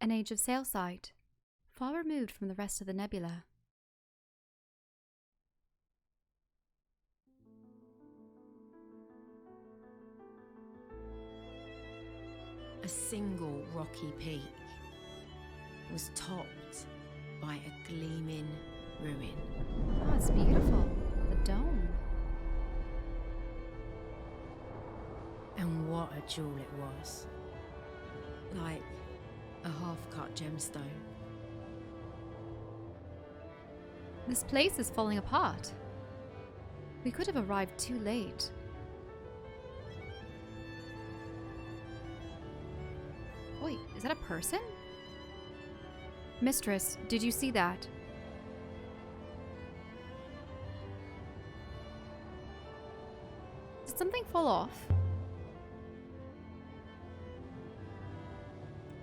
an age of sail site, far removed from the rest of the nebula. A single rocky peak was topped by a gleaming ruin. Oh, it's beautiful. The dome. And what a jewel it was. Like a half-cut gemstone. This place is falling apart. We could have arrived too late. Wait, is that a person? Mistress, did you see that? Did something fall off?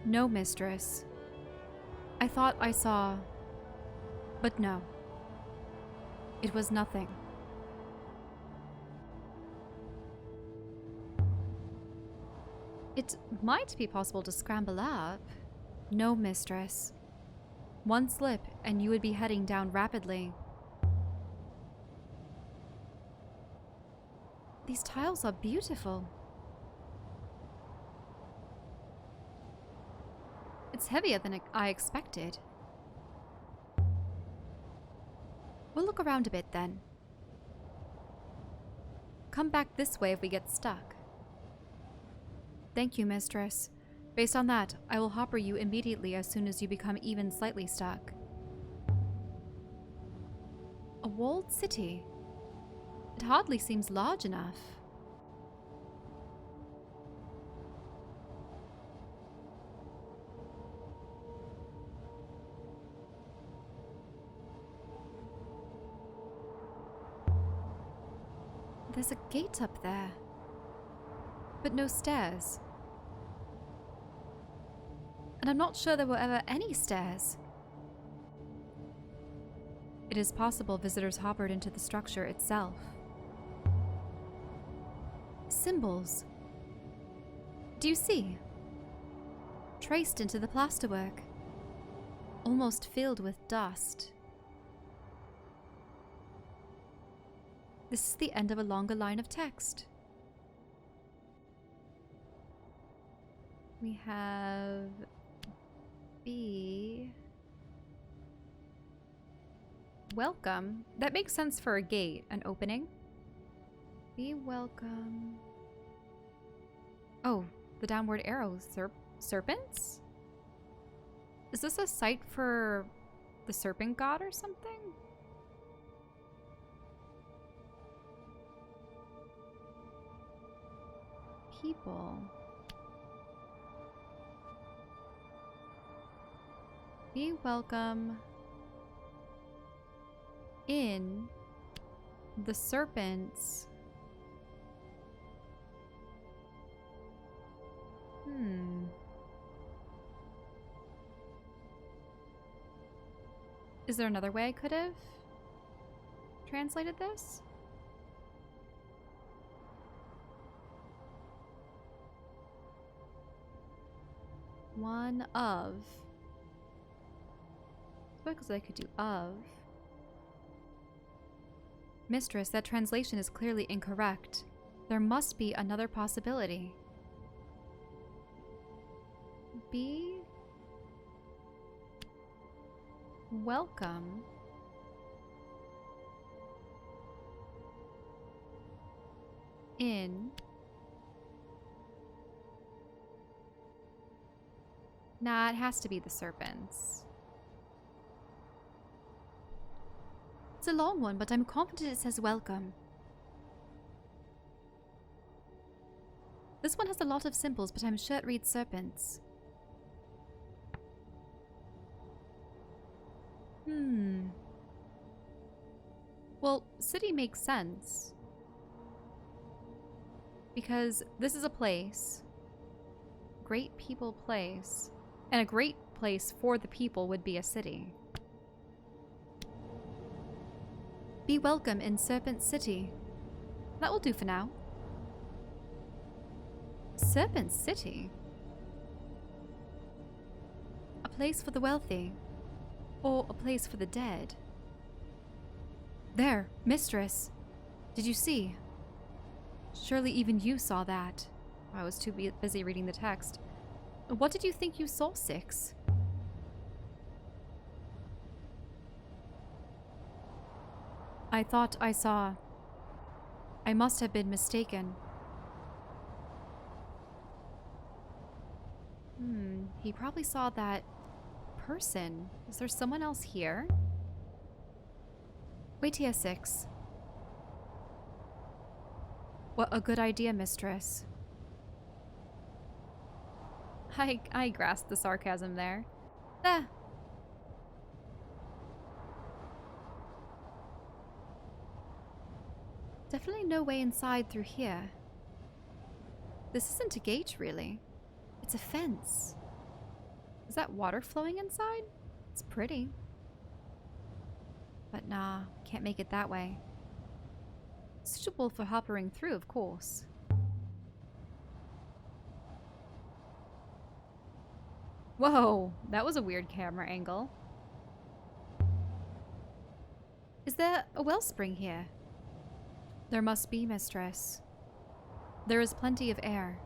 No, mistress. I thought I saw... But no. It was nothing. It might be possible to scramble up. No, mistress. One slip and you would be heading down rapidly. These tiles are beautiful. It's heavier than I expected. We'll look around a bit then. Come back this way if we get stuck. Thank you, mistress. Based on that, I will hopper you immediately as soon as you become even slightly stuck. A walled city? It hardly seems large enough. There's a gate up there, but no stairs. And I'm not sure there were ever any stairs. It is possible visitors hoppered into the structure itself. Symbols. Do you see? Traced into the plasterwork. Almost filled with dust. This is the end of a longer line of text. We have... B. Welcome. That makes sense for a gate, an opening. Be welcome. Oh, the downward arrow. Serpents? Is this a site for the serpent god or something? People. Be welcome in the serpents. Is there another way I could have translated this? One of. Because I could do of. Mistress, that translation is clearly incorrect. There must be another possibility. Be welcome in. Nah, it has to be the serpents. It's a long one, but I'm confident it says welcome. This one has a lot of symbols, but I'm sure it reads serpents. Well, city makes sense. Because this is a place. Great people place. And a great place for the people would be a city. Be welcome in Serpent City. That will do for now. Serpent City? place for the wealthy. Or a place for the dead. There, mistress. Did you see? Surely even you saw that. I was too busy reading the text. What did you think you saw, Six? I thought I saw... I must have been mistaken. He probably saw that person. Is there someone else here? Wait here, Six. What a good idea, mistress. I grasped the sarcasm there. Ah. Definitely no way inside through here. This isn't a gate, really. It's a fence. Is that water flowing inside? It's pretty. But nah, can't make it that way. Suitable for hoppering through, of course. Whoa, that was a weird camera angle. Is there a wellspring here? There must be, mistress. There is plenty of air.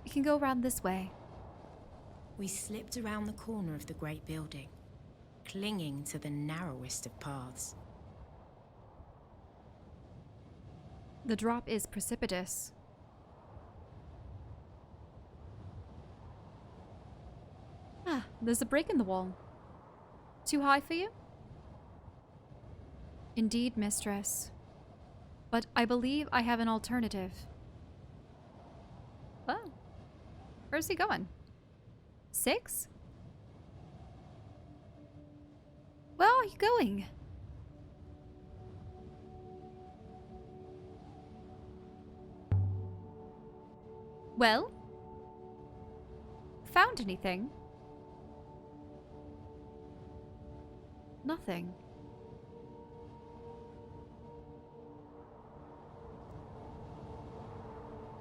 We can go around this way. We slipped around the corner of the great building, clinging to the narrowest of paths. The drop is precipitous. Ah, there's a break in the wall. Too high for you? Indeed, mistress. But I believe I have an alternative. Oh. Where's he going? 6? Where are you going? Well? Found anything? Nothing.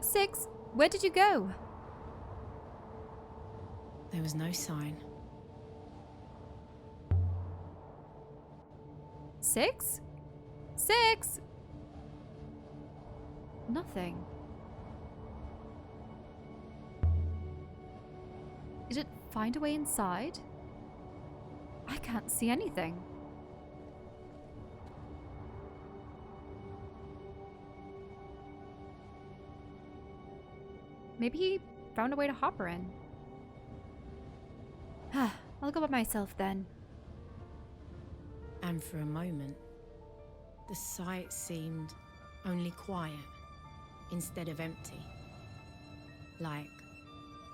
Six, where did you go? There was no sign. 6? 6? Nothing. Did it find a way inside? I can't see anything. Maybe he found a way to hop her in. I'll go by myself then. And for a moment, the sight seemed only quiet instead of empty. Like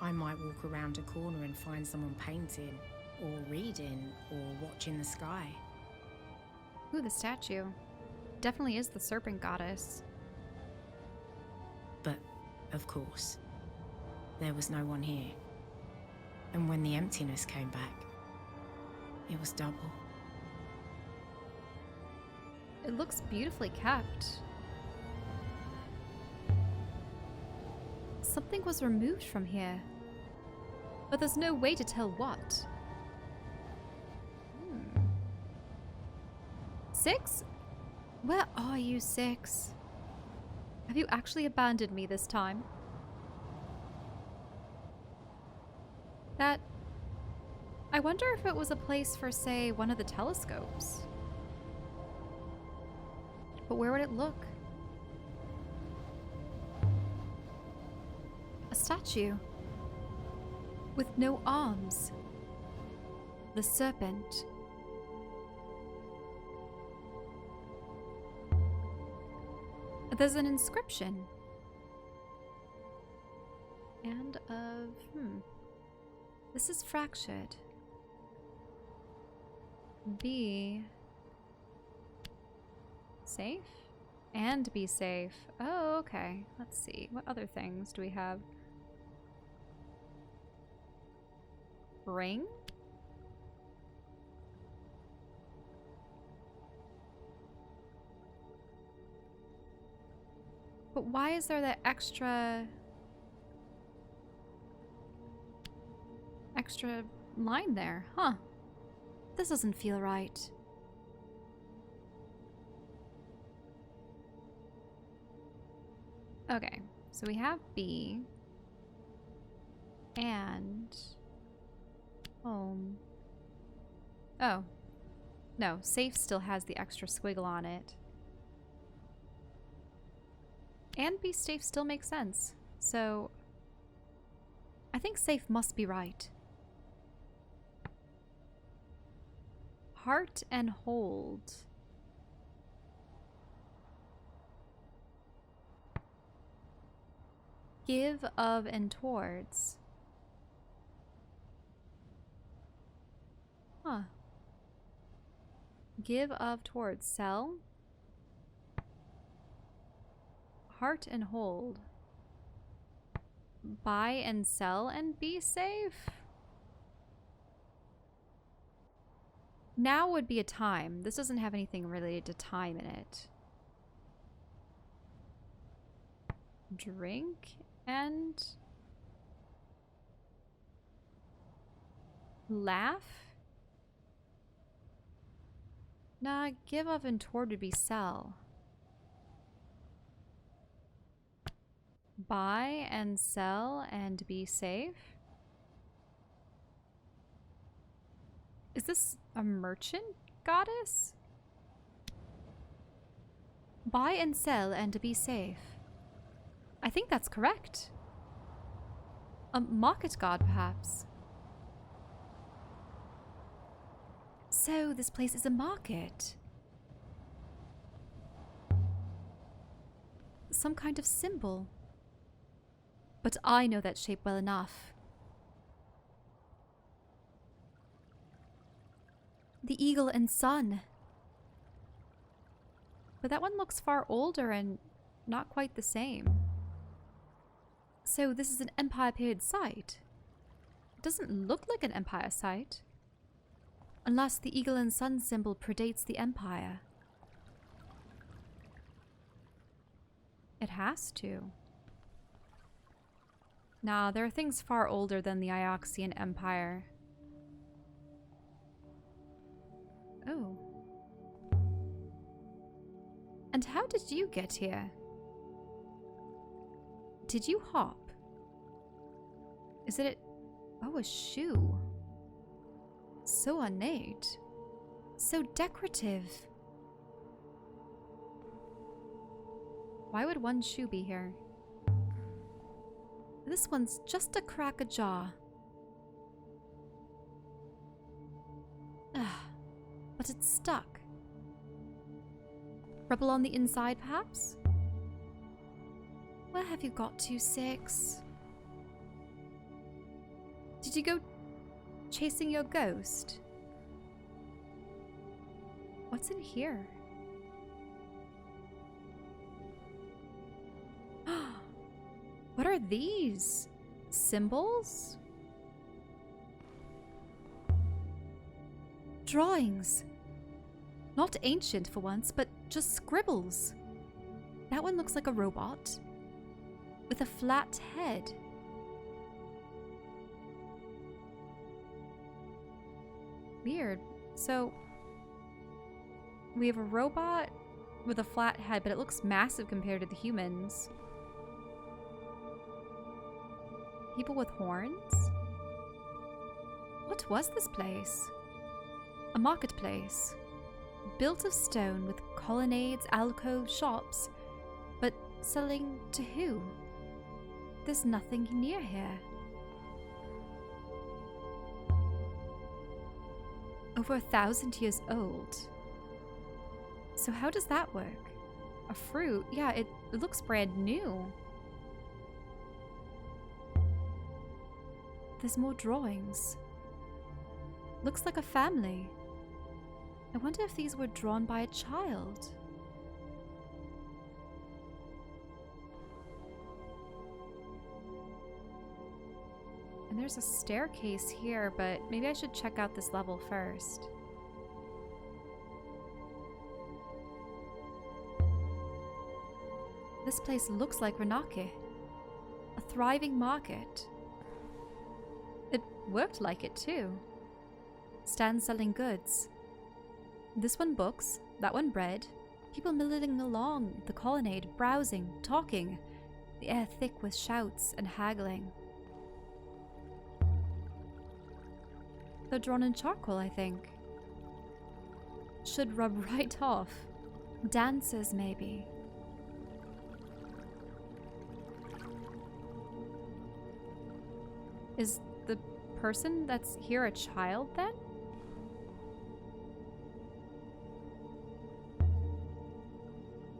I might walk around a corner and find someone painting, or reading, or watching the sky. Ooh, the statue. Definitely is the serpent goddess. But, of course, there was no one here. And when the emptiness came back, it was double. It looks beautifully kept. Something was removed from here. But there's no way to tell what. 6? Where are you, 6? Have you actually abandoned me this time? That... I wonder if it was a place for, say, one of the telescopes. But where would it look? A statue. With no arms. The serpent. There's an inscription. And this is fractured. Be safe? And be safe. Oh, okay. Let's see. What other things do we have? Ring? But why is there that extra line there? Huh. This doesn't feel right. Okay, so we have B and home. Oh. No, safe still has the extra squiggle on it. And be safe still makes sense. So I think safe must be right. Heart and hold. Give of and towards. Huh. Give of towards. Sell. Heart and hold. Buy and sell and be safe. Now would be a time. This doesn't have anything related to time in it. Drink and laugh? Nah, give of and toward would be sell. Buy and sell and be safe? Is this a merchant goddess? Buy and sell and be safe. I think that's correct. A market god, perhaps. So this place is a market. Some kind of symbol. But I know that shape well enough. The eagle and sun. But that one looks far older and not quite the same. So this is an Empire period site. It doesn't look like an Empire site. Unless the eagle and sun symbol predates the Empire. It has to. Nah, there are things far older than the Ioxian Empire. Oh. And how did you get here? Did you hop? Is it oh, a shoe. So ornate. So decorative. Why would one shoe be here? This one's just a crack ajar. But it's stuck. Rubble on the inside, perhaps? Where have you got to, Six? Did you go chasing your ghost? What's in here? What are these? Symbols? Drawings. Not ancient for once, but just scribbles. That one looks like a robot with a flat head. Weird. So we have a robot with a flat head, but it looks massive compared to the humans. People with horns? What was this place? A marketplace. Built of stone with colonnades, alcoves, shops. But selling to who? There's nothing near here. Over 1,000 years old. So how does that work? A fruit? Yeah, it looks brand new. There's more drawings. Looks like a family. I wonder if these were drawn by a child. And there's a staircase here, but maybe I should check out this level first. This place looks like Renake. A thriving market. It worked like it too. Stands selling goods. This one books, that one bread. People milling along the colonnade, browsing, talking. The air thick with shouts and haggling. They're drawn in charcoal, I think. Should rub right off. Dancers, maybe. Is the person that's here a child, then?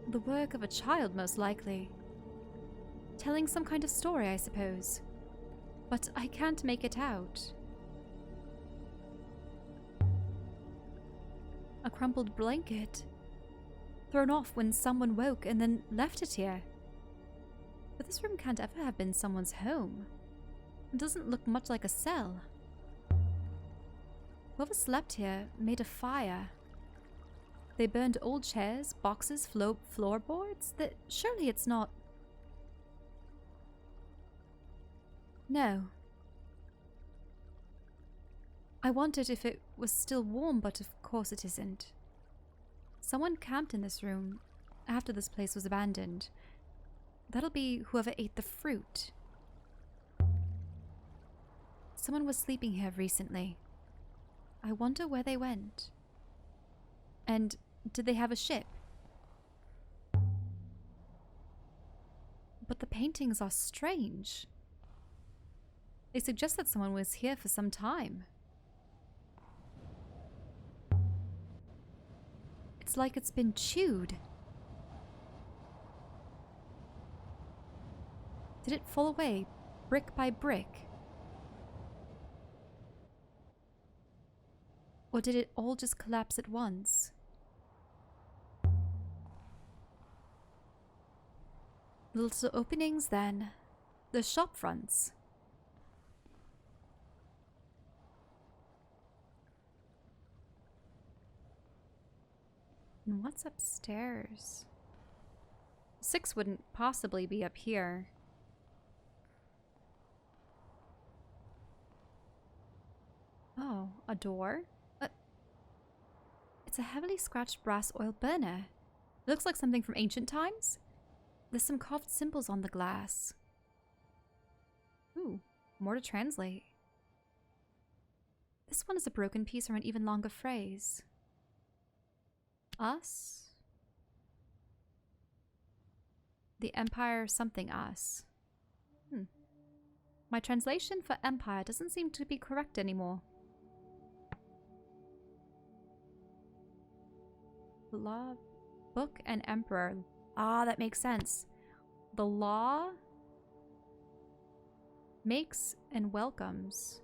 The work of a child, most likely. Telling some kind of story, I suppose. But I can't make it out. A crumpled blanket. Thrown off when someone woke and then left it here. But this room can't ever have been someone's home. It doesn't look much like a cell. Whoever slept here made a fire. They burned old chairs, boxes, floorboards. Surely it's not... No. I wondered if it was still warm, but of course it isn't. Someone camped in this room after this place was abandoned. That'll be whoever ate the fruit. Someone was sleeping here recently. I wonder where they went. And did they have a ship? But the paintings are strange. They suggest that someone was here for some time. It's like it's been chewed. Did it fall away, brick by brick? Or did it all just collapse at once? Little openings then. The shop fronts. And what's upstairs? 6 wouldn't possibly be up here. Oh, a door? It's a heavily scratched brass oil burner. It looks like something from ancient times. There's some carved symbols on the glass. Ooh, more to translate. This one is a broken piece or an even longer phrase. Us? The Empire something us. My translation for Empire doesn't seem to be correct anymore. Law, book, and emperor. Ah, that makes sense. The law makes and welcomes.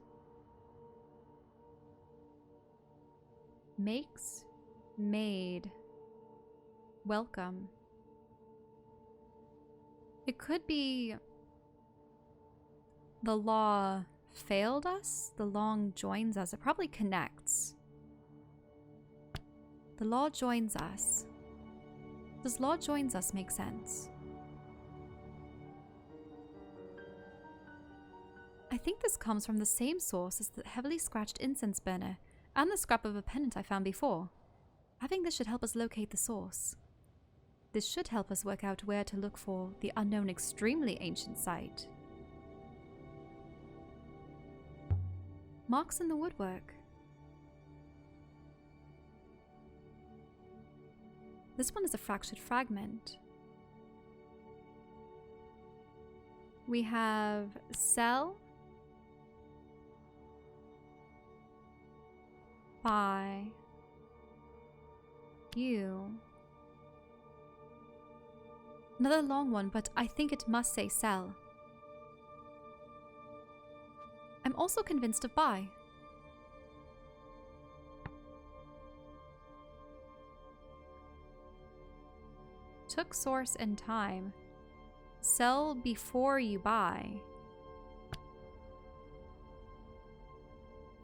Makes, made, welcome. It could be the law failed us, the long joins us. It probably connects. The law joins us. Does law joins us make sense? I think this comes from the same source as the heavily scratched incense burner and the scrap of a pennant I found before. Having this should help us locate the source. This should help us work out where to look for the unknown extremely ancient site. Marks in the woodwork. This one is a fractured fragment. We have cell by you. Another long one, but I think it must say cell. I'm also convinced of by. Took source and time. Sell before you buy.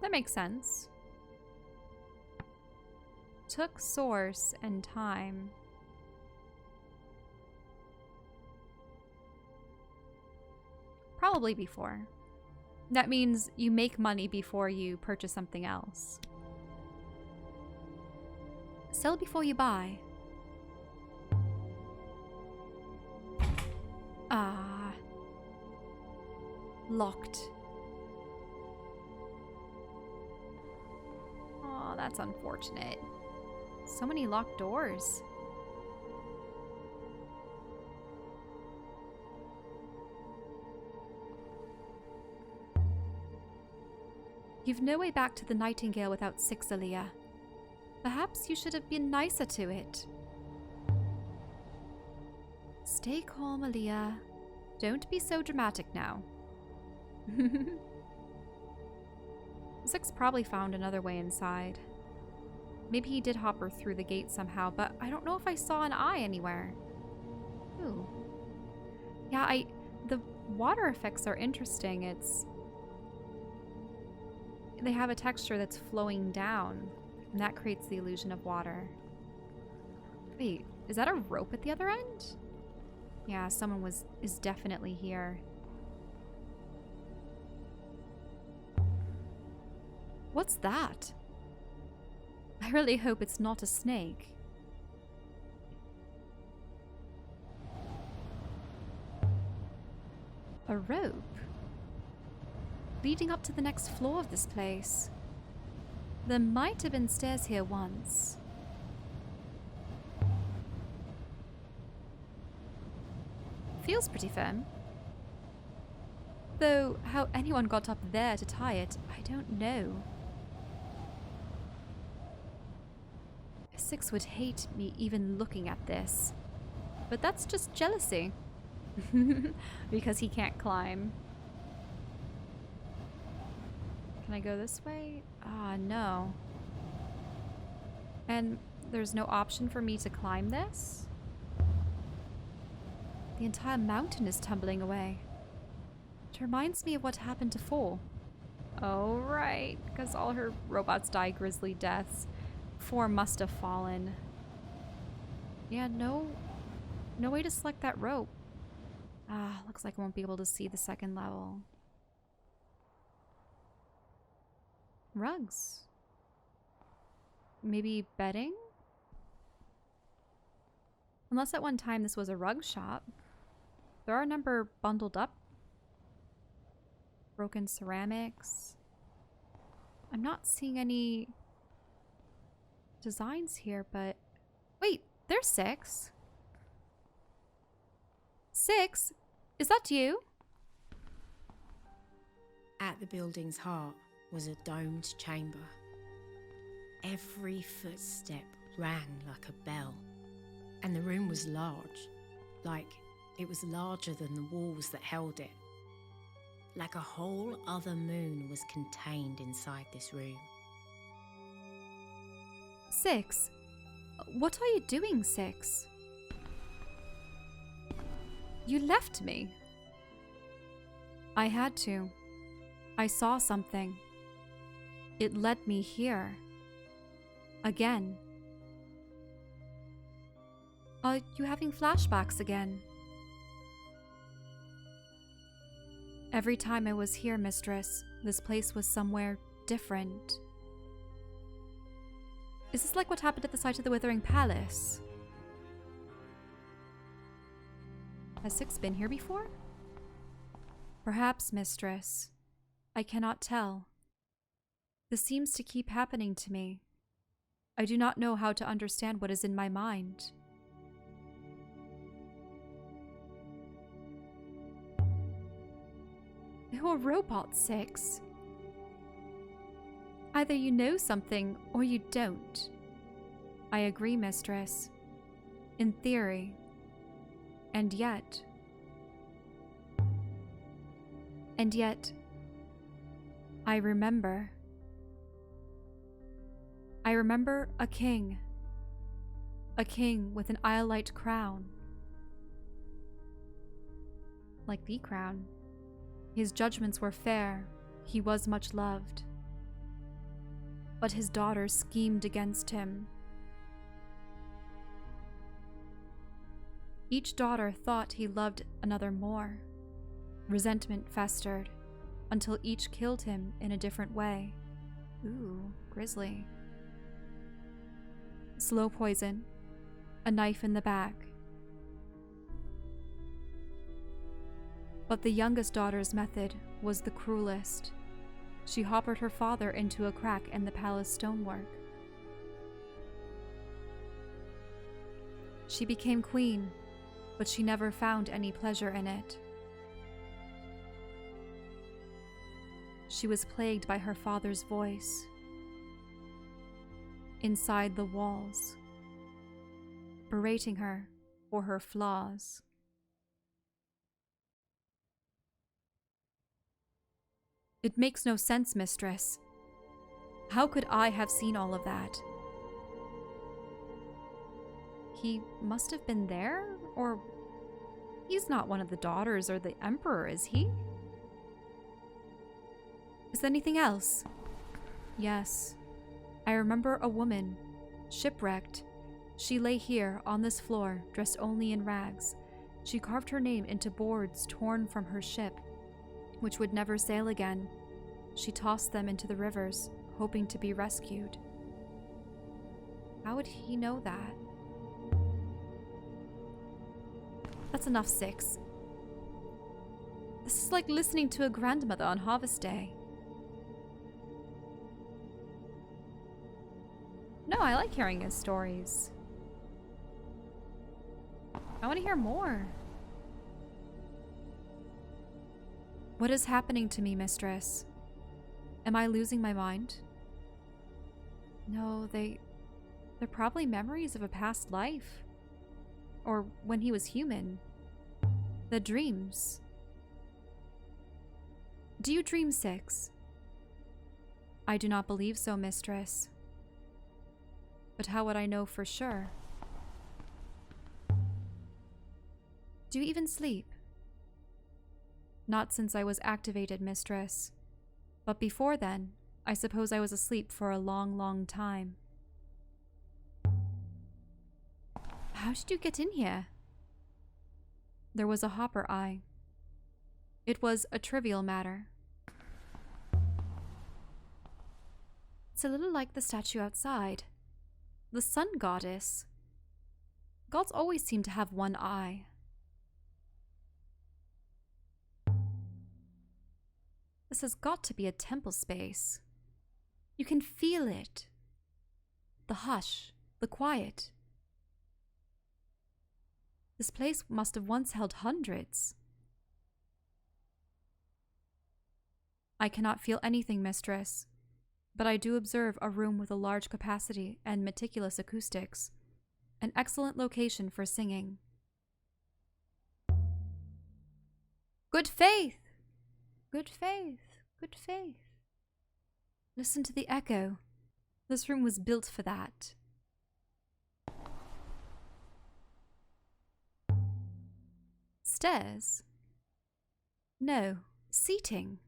That makes sense. Took source and time. Probably before. That means you make money before you purchase something else. Sell before you buy. Ah. Locked. Oh, that's unfortunate. So many locked doors. You've no way back to the Nightingale without 6, Aliya. Perhaps you should have been nicer to it. Stay calm, Aliya. Don't be so dramatic now. 6 probably found another way inside. Maybe he did hop her through the gate somehow, but I don't know if I saw an eye anywhere. Ooh. Yeah, the water effects are interesting. They have a texture that's flowing down, and that creates the illusion of water. Wait, is that a rope at the other end? Yeah, someone is definitely here. What's that? I really hope it's not a snake. A rope? Leading up to the next floor of this place. There might have been stairs here once. Feels pretty firm. Though how anyone got up there to tie it, I don't know. 6 would hate me even looking at this. But that's just jealousy. Because he can't climb. Can I go this way? Ah, no. And there's no option for me to climb this? The entire mountain is tumbling away. It reminds me of what happened to 4. Oh, right. Because all her robots die grisly deaths. 4 must have fallen. Yeah, no way to select that rope. Ah, looks like I won't be able to see the second level. Rugs. Maybe bedding? Unless at one time this was a rug shop. There are a number bundled up. Broken ceramics. I'm not seeing any designs here, but... Wait, there's 6. 6? Is that you? At the building's heart was a domed chamber. Every footstep rang like a bell, and the room was large, like it was larger than the walls that held it. Like a whole other moon was contained inside this room. 6? What are you doing, 6? You left me. I had to. I saw something. It led me here. Again. Are you having flashbacks again? Every time I was here, Mistress, this place was somewhere different. Is this like what happened at the site of the Withering Palace? Has 6 been here before? Perhaps, Mistress. I cannot tell. This seems to keep happening to me. I do not know how to understand what is in my mind. You're a robot, 6. Either you know something or you don't. I agree, Mistress. In theory. And yet... I remember. I remember a king. A king with an iolite crown. Like the crown. His judgments were fair. He was much loved. But his daughters schemed against him. Each daughter thought he loved another more. Resentment festered until each killed him in a different way. Ooh, grisly. Slow poison, a knife in the back. But the youngest daughter's method was the cruelest. She hoppered her father into a crack in the palace stonework. She became queen, but she never found any pleasure in it. She was plagued by her father's voice inside the walls, berating her for her flaws. It makes no sense, mistress. How could I have seen all of that? He must have been there, or he's not one of the daughters or the emperor, is he? Is there anything else? Yes. I remember a woman, shipwrecked. She lay here on this floor, dressed only in rags. She carved her name into boards torn from her ship, which would never sail again. She tossed them into the rivers, hoping to be rescued. How would he know that? That's enough, 6. This is like listening to a grandmother on Harvest Day. No, I like hearing his stories. I want to hear more. What is happening to me, mistress? Am I losing my mind? No, they're probably memories of a past life. Or when he was human. The dreams. Do you dream, 6? I do not believe so, mistress. But how would I know for sure? Do you even sleep? Not since I was activated, mistress. But before then, I suppose I was asleep for a long, long time. How did you get in here? There was a hopper eye. It was a trivial matter. It's a little like the statue outside. The sun goddess. Gods always seem to have one eye. This has got to be a temple space. You can feel it. The hush, the quiet. This place must have once held hundreds. I cannot feel anything, mistress, but I do observe a room with a large capacity and meticulous acoustics, an excellent location for singing. Good faith! Good faith! Good faith! Listen to the echo. This room was built for that. Stairs? No, seating.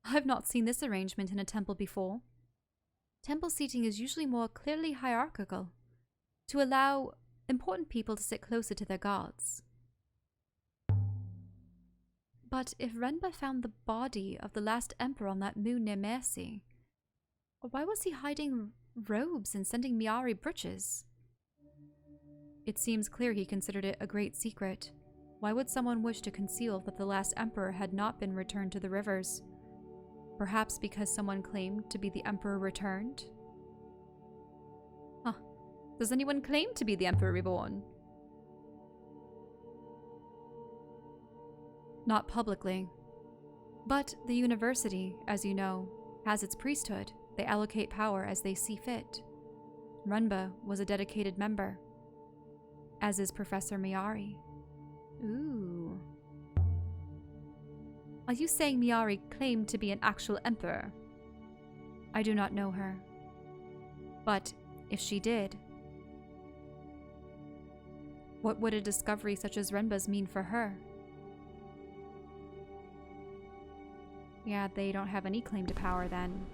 I've not seen this arrangement in a temple before. Temple seating is usually more clearly hierarchical, to allow important people to sit closer to their gods. But if Renba found the body of the last emperor on that moon near Mercy, why was he hiding robes and sending Miari breeches? It seems clear he considered it a great secret. Why would someone wish to conceal that the last emperor had not been returned to the rivers? Perhaps because someone claimed to be the emperor returned? Huh. Does anyone claim to be the emperor reborn? Not publicly. But the university, as you know, has its priesthood. They allocate power as they see fit. Renba was a dedicated member, as is Professor Miari. Ooh. Are you saying Miari claimed to be an actual emperor? I do not know her. But if she did, what would a discovery such as Renba's mean for her? Yeah, they don't have any claim to power then.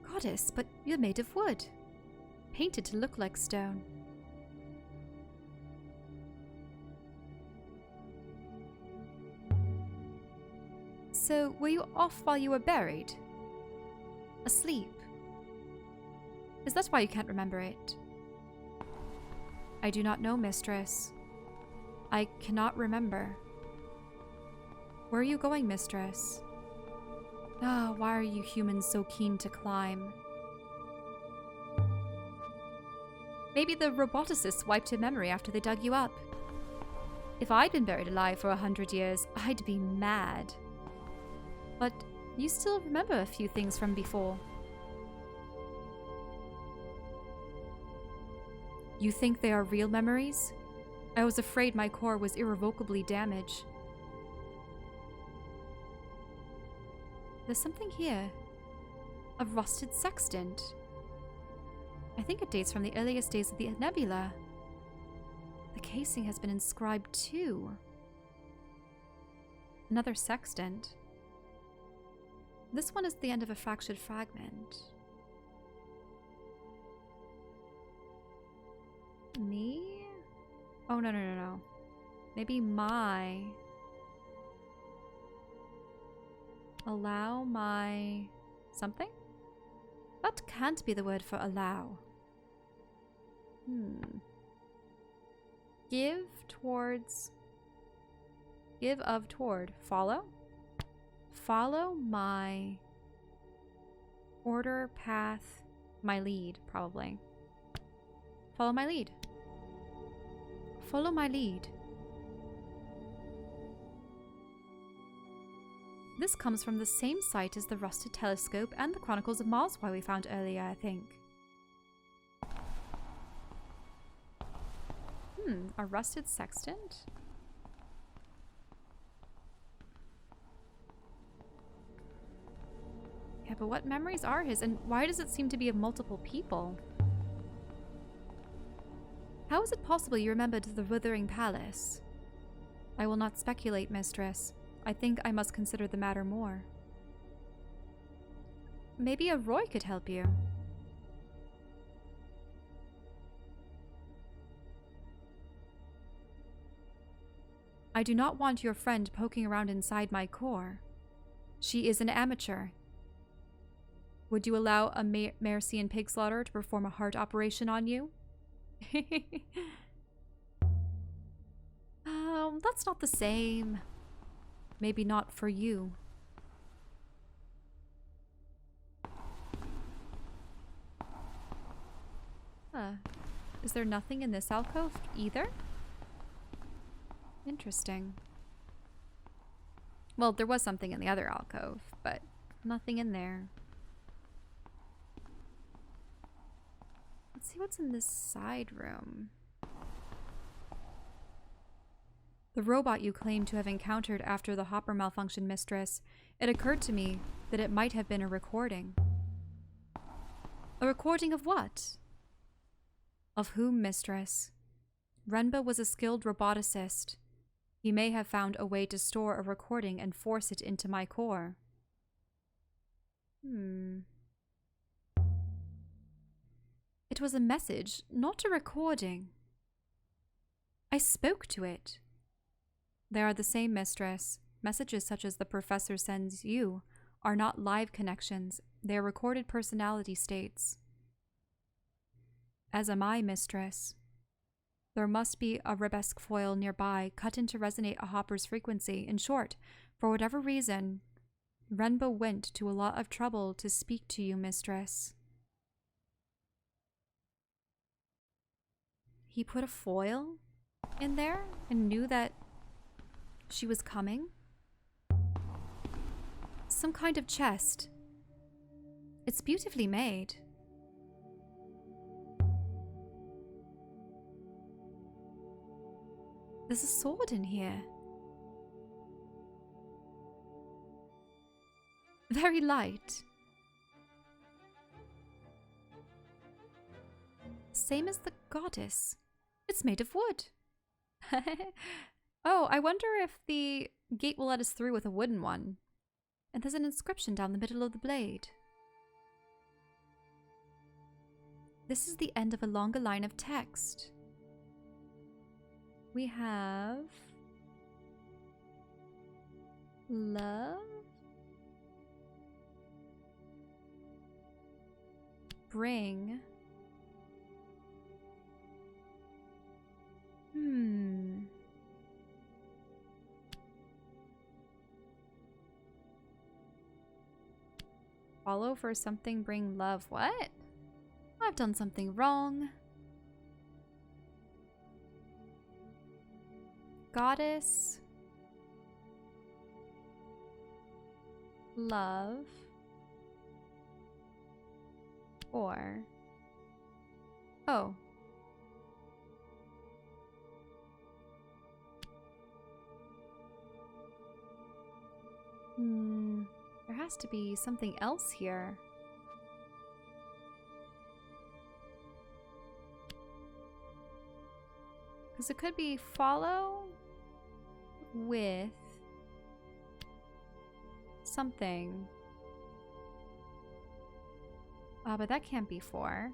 Goddess, but you're made of wood. Painted to look like stone. So, were you off while you were buried? Asleep? Is that why you can't remember it? I do not know, mistress. I cannot remember. Where are you going, mistress? Ah, why are you humans so keen to climb? Maybe the roboticist wiped your memory after they dug you up. If I'd been buried alive for 100 years, I'd be mad. But you still remember a few things from before. You think they are real memories? I was afraid my core was irrevocably damaged. There's something here. A rusted sextant. I think it dates from the earliest days of the Nebula. The casing has been inscribed too. Another sextant. This one is the end of a fractured fragment. Me? Oh, no. Maybe my... Allow my... something? That can't be the word for allow. Give towards... Give of toward. Follow? Follow my... Order, path, my lead, probably. Follow my lead. Follow my lead. This comes from the same site as the rusted telescope and the Chronicles of Marswhy we found earlier, I think. A rusted sextant? Yeah, but what memories are his, and why does it seem to be of multiple people? How is it possible you remembered the Withering Palace? I will not speculate, mistress. I think I must consider the matter more. Maybe a Roy could help you. I do not want your friend poking around inside my core. She is an amateur. Would you allow a Mercian pig slaughter to perform a heart operation on you? That's not the same. Maybe not for you. Is there nothing in this alcove either? Interesting. Well, there was something in the other alcove, but nothing in there. Let's see what's in this side room. The robot you claim to have encountered after the hopper malfunction, mistress. It occurred to me that it might have been a recording. A recording of what? Of whom, mistress? Renba was a skilled roboticist. He may have found a way to store a recording and force it into my core. It was a message, not a recording. I spoke to it. They are the same, mistress. Messages such as the professor sends you are not live connections. They are recorded personality states. As am I, mistress. There must be a Rebesque foil nearby, cut in to resonate a hopper's frequency. In short, for whatever reason, Renba went to a lot of trouble to speak to you, mistress. He put a foil in there and knew that she was coming? Some kind of chest. It's beautifully made. There's a sword in here. Very light. Same as the goddess. It's made of wood. Oh, I wonder if the gate will let us through with a wooden one. And there's an inscription down the middle of the blade. This is the end of a longer line of text. We have... loved bring... Follow for something, bring love. What? I've done something wrong. Goddess. Love. Or... Oh. There has to be something else here. Because it could be follow with something. But that can't be for.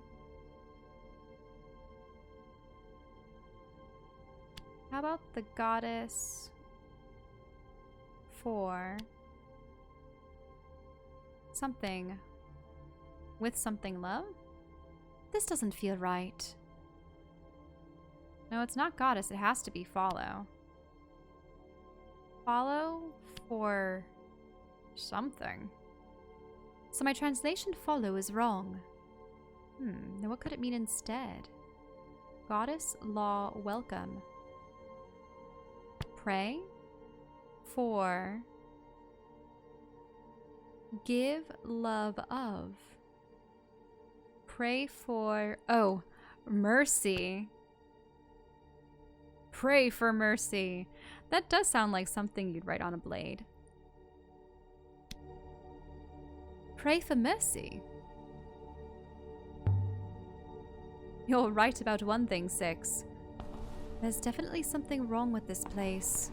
How about the goddess for something with something love? This doesn't feel right. No, it's not goddess. It has to be follow. Follow for something. So my translation follow is wrong. Then what could it mean instead? Goddess, law, welcome. Pray for... Give love of. Pray for... Oh, mercy. Pray for mercy. That does sound like something you'd write on a blade. Pray for mercy. You're right about one thing, 6. There's definitely something wrong with this place.